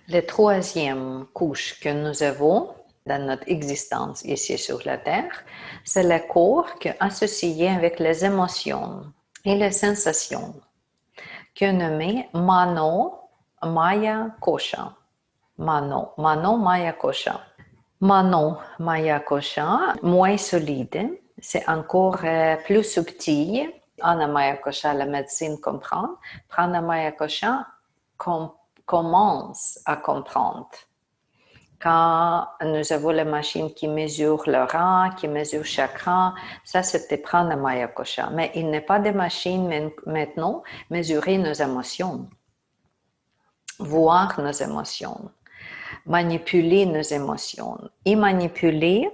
La troisième couche que nous avons dans notre existence ici sur la Terre, c'est le corps qui est associé avec les émotions et les sensations, qui est nommé Mano Maya Kosha. Mano Maya Kosha. Mano Maya Kosha, moins solide, c'est encore plus subtil. Anna Maya Kosha, la médecine comprend. Prana Maya Kosha commence à comprendre. Quand nous avons la machine qui mesure le rang, qui mesure chaque rang, ça c'était Prana Maya Kosha. Mais il n'est pas de machine maintenant mesurer nos émotions, voir nos émotions, manipuler nos émotions et manipuler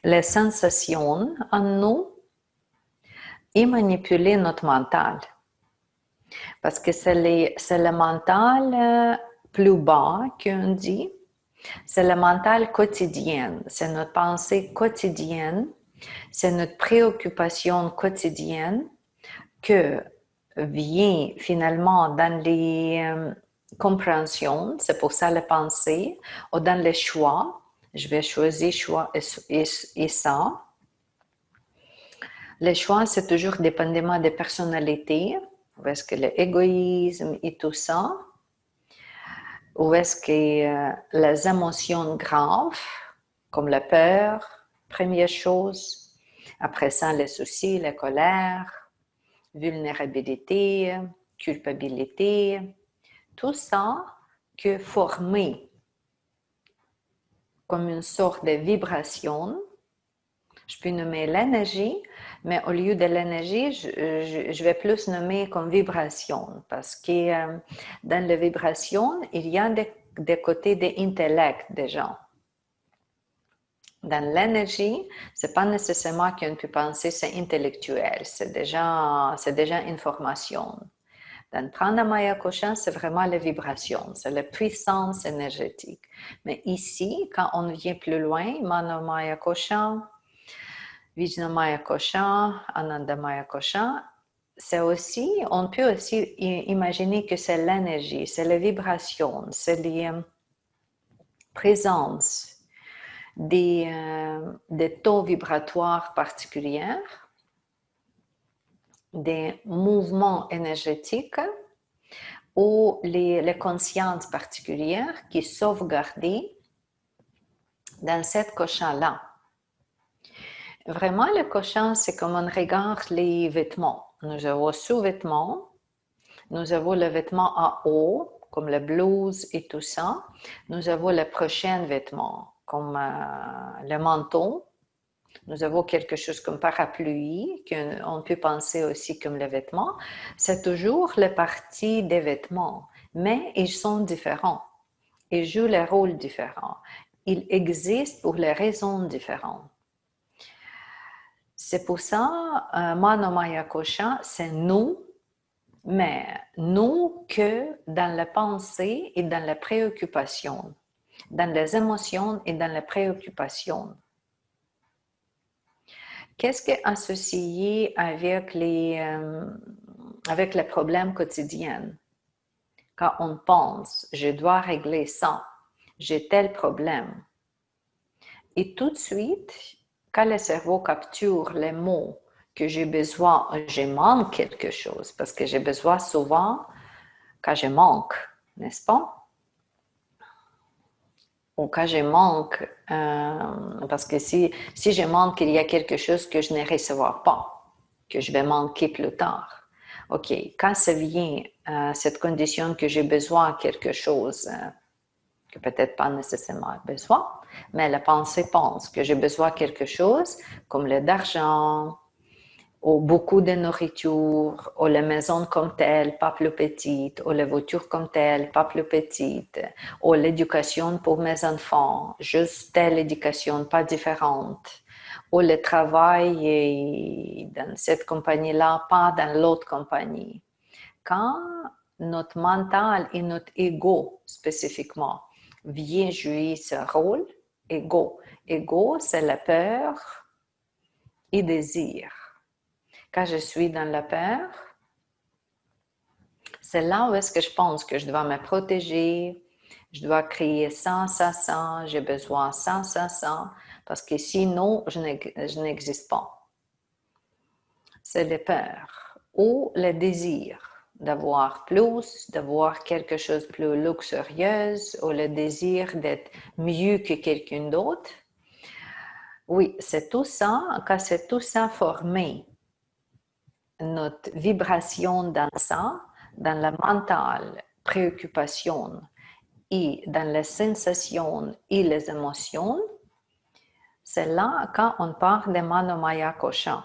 les sensations en nous et manipuler notre mental. Parce que c'est le mental plus bas qu'on dit, c'est le mental quotidien, c'est notre pensée quotidienne, c'est notre préoccupation quotidienne que vient finalement dans les compréhensions, c'est pour ça la pensée, ou dans les choix, je vais choisir choix et ça. Les choix, c'est toujours dépendamment des personnalités, où est-ce que l'égoïsme et tout ça, où est-ce que les émotions graves, comme la peur, première chose, après ça les soucis, la colère, vulnérabilité, culpabilité, tout ça que formé comme une sorte de vibration. Je peux nommer l'énergie, mais au lieu de l'énergie, je vais plus nommer comme vibration, parce que dans la vibration, il y a des côtés de l'intellect des gens. Dans l'énergie, c'est pas nécessairement qu'on peut penser c'est intellectuel, c'est déjà information. Dans Pranamaya Kosha, c'est vraiment la vibration, c'est la puissance énergétique. Mais ici, quand on vient plus loin, Manomaya Kosha, Vijnamaya Kosha, Anandamaya Kosha, c'est aussi, on peut aussi imaginer que c'est l'énergie, c'est la vibration, c'est les présences des taux vibratoires particuliers, des mouvements énergétiques ou les consciences particulières qui sont sauvegardées dans cette kosha-là. Vraiment, le kosha, c'est comme on regarde les vêtements. Nous avons sous-vêtements, nous avons le vêtement à haut, comme la blouse et tout ça. Nous avons les prochains vêtements, comme le manteau. Nous avons quelque chose comme parapluie, qu'on peut penser aussi comme les vêtements. C'est toujours la partie des vêtements, mais ils sont différents. Ils jouent les rôles différents. Ils existent pour les raisons différentes. C'est pour ça, Manomaya Kosha, c'est nous, mais nous que dans la pensée et dans la préoccupation, dans les émotions et dans la préoccupation. Qu'est-ce qui est associé avec les problèmes quotidiens? Quand on pense, je dois régler ça, j'ai tel problème. Et tout de suite, quand le cerveau capture les mots que j'ai besoin, je manque quelque chose, parce que j'ai besoin souvent quand je manque, n'est-ce pas? Ou quand je manque, parce que si je manque, il y a quelque chose que je ne recevrai pas, que je vais manquer plus tard. OK, quand ça vient, cette condition que j'ai besoin de quelque chose, que peut-être pas nécessairement besoin, mais la pensée pense que j'ai besoin de quelque chose, comme d'argent, ou beaucoup de nourriture, ou la maison comme telle, pas plus petite, ou la voiture comme telle, pas plus petite, ou l'éducation pour mes enfants, juste telle éducation, pas différente, ou le travail dans cette compagnie-là, pas dans l'autre compagnie. Quand notre mental et notre ego spécifiquement vient jouer ce rôle, ego, c'est la peur et désir. Quand je suis dans la peur, c'est là où est-ce que je pense que je dois me protéger, Je dois créer ça, ça, ça, j'ai besoin ça, ça, ça, parce que sinon, je n'existe pas. C'est les peurs ou le désir d'avoir plus, d'avoir quelque chose de plus luxurieux ou le désir d'être mieux que quelqu'un d'autre. Oui, c'est tout ça, quand c'est tout ça formé, notre vibration dans ça, dans la mentale préoccupation et dans les sensations et les émotions, c'est là quand on parle de Manomaya Kosha,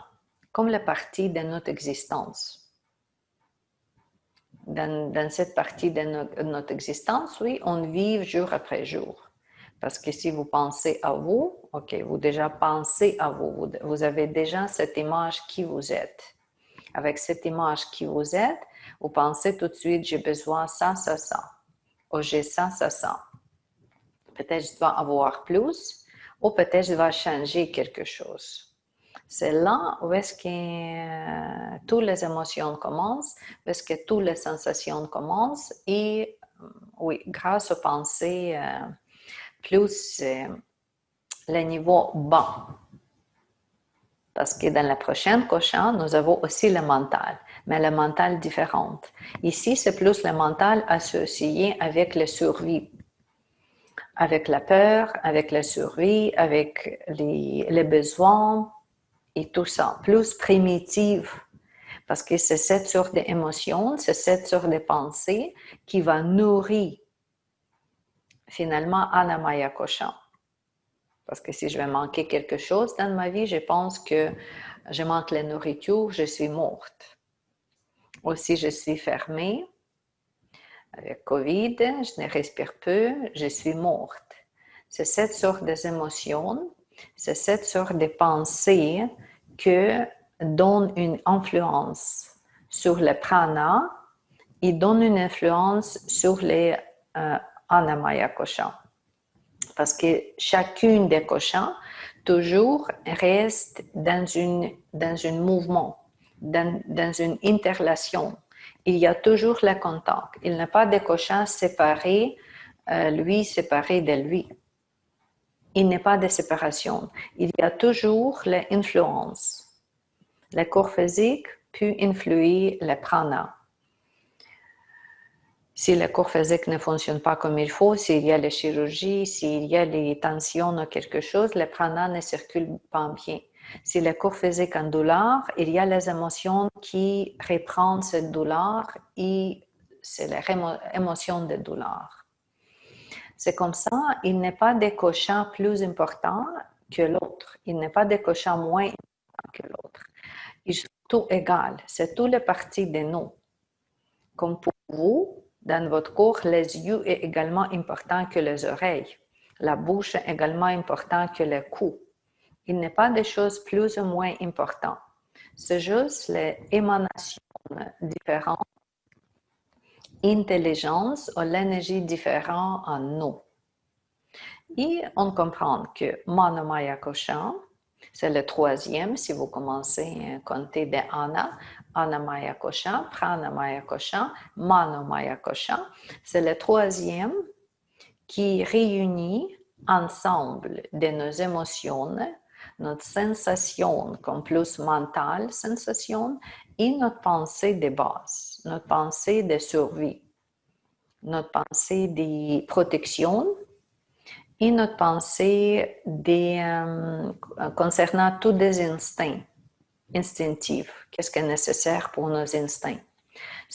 comme la partie de notre existence. Dans cette partie de notre existence, oui, on vit jour après jour. Parce que si vous pensez à vous, OK, vous déjà pensez à vous, vous avez déjà cette image qui vous êtes. Avec cette image qui vous êtes, vous pensez tout de suite, j'ai besoin ça, ça, ça. Ou j'ai ça, ça, ça. Peut-être je dois avoir plus, ou peut-être je dois changer quelque chose. C'est là où est-ce que toutes les émotions commencent, où est-ce que toutes les sensations commencent et oui, grâce aux pensées plus le niveau bas. Parce que dans la prochaine cochon, nous avons aussi le mental, mais le mental différent. Ici, c'est plus le mental associé avec la survie, avec la peur, avec la survie, avec les besoins, et tout ça, plus primitive, parce que c'est cette sorte d'émotion, c'est cette sorte de pensée qui va nourrir finalement Anamaya Kosha. Parce que si je vais manquer quelque chose dans ma vie, je pense que je manque la nourriture, je suis morte. Ou si je suis fermée, avec Covid, je ne respire peu, je suis morte. C'est cette sorte d'émotion, c'est cette sorte de pensée que donne une influence sur le prana et donne une influence sur les Anamaya Kosha. Parce que chacune des koshas toujours reste dans un mouvement, dans une interrelation. Il y a toujours le contact. Il n'y a pas de koshas séparés, lui séparé de lui. Il n'y a pas de séparation. Il y a toujours l'influence. Le corps physique peut influer le prana. Si le corps physique ne fonctionne pas comme il faut, s'il y a les chirurgies, s'il y a les tensions ou quelque chose, le prana ne circule pas bien. Si le corps physique est en douleur, il y a les émotions qui reprennent cette douleur et c'est l'émotion de douleur. C'est comme ça, il n'est pas de koshas plus important que l'autre. Il n'est pas de koshas moins important que l'autre. Ils sont tous égaux. C'est toutes les parties de nous. Comme pour vous, dans votre corps, les yeux sont également importants que les oreilles. La bouche est également importante que le cou. Il n'y a pas de choses plus ou moins importantes. C'est juste les émanations différentes, intelligence ou l'énergie différente en nous. Et on comprend que Manomaya Kosha, c'est le troisième, si vous commencez à compter de Ana, Anamaya Kosha, Pranamaya Kosha, Manomaya Kosha, c'est le troisième qui réunit ensemble de nos émotions, notre sensation comme plus mentale sensation et notre pensée de base, notre pensée de survie, notre pensée de protection et notre pensée concernant tous les instincts instinctifs. Qu'est-ce qui est nécessaire pour nos instincts?